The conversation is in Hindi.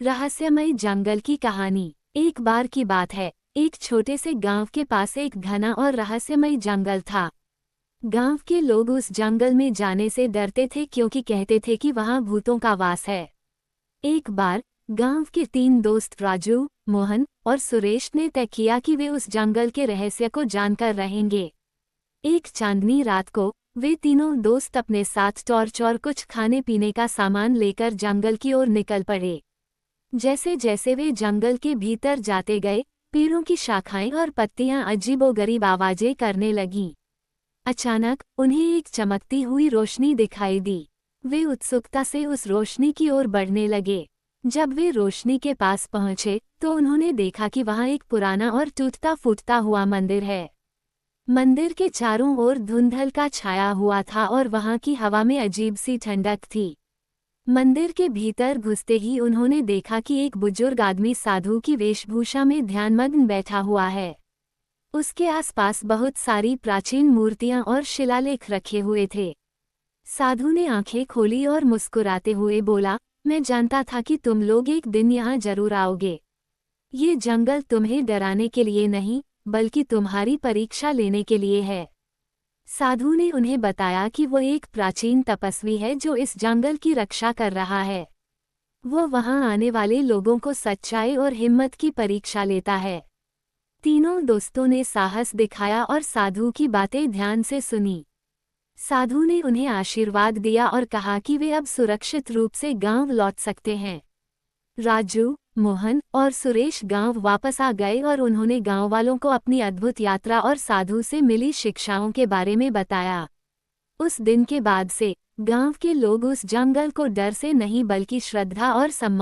रहस्यमय जंगल की कहानी। एक बार की बात है, एक छोटे से गांव के पास एक घना और रहस्यमय जंगल था। गांव के लोग उस जंगल में जाने से डरते थे क्योंकि कहते थे कि वहां भूतों का वास है। एक बार गांव के 3 दोस्त राजू, मोहन और सुरेश ने तय किया कि वे उस जंगल के रहस्य को जानकर रहेंगे। एक चांदनी रात को वे तीनों दोस्त अपने साथ टॉर्च और कुछ खाने पीने का सामान लेकर जंगल की ओर निकल पड़े। जैसे जैसे वे जंगल के भीतर जाते गए, पेड़ों की शाखाएं और पत्तियां अजीबोगरीब आवाजें करने लगीं। अचानक उन्हें एक चमकती हुई रोशनी दिखाई दी। वे उत्सुकता से उस रोशनी की ओर बढ़ने लगे। जब वे रोशनी के पास पहुंचे तो उन्होंने देखा कि वहां एक पुराना और टूटता फूटता हुआ मंदिर है। मंदिर के चारों ओर धुंधल का छाया हुआ था और वहां की हवा में अजीब सी ठंडक थी। मंदिर के भीतर घुसते ही उन्होंने देखा कि एक बुजुर्ग आदमी साधु की वेशभूषा में ध्यानमग्न बैठा हुआ है। उसके आसपास बहुत सारी प्राचीन मूर्तियां और शिलालेख रखे हुए थे। साधु ने आंखें खोली और मुस्कुराते हुए बोला, मैं जानता था कि तुम लोग एक दिन यहाँ जरूर आओगे। ये जंगल तुम्हें डराने के लिए नहीं, बल्कि तुम्हारी परीक्षा लेने के लिए है। साधु ने उन्हें बताया कि वो एक प्राचीन तपस्वी है जो इस जंगल की रक्षा कर रहा है। वो वहां आने वाले लोगों को सच्चाई और हिम्मत की परीक्षा लेता है। तीनों दोस्तों ने साहस दिखाया और साधु की बातें ध्यान से सुनी। साधु ने उन्हें आशीर्वाद दिया और कहा कि वे अब सुरक्षित रूप से गांव लौट सकते हैं। राजू, मोहन और सुरेश गांव वापस आ गए और उन्होंने गांव वालों को अपनी अद्भुत यात्रा और साधु से मिली शिक्षाओं के बारे में बताया। उस दिन के बाद से गांव के लोग उस जंगल को डर से नहीं बल्कि श्रद्धा और सम्मान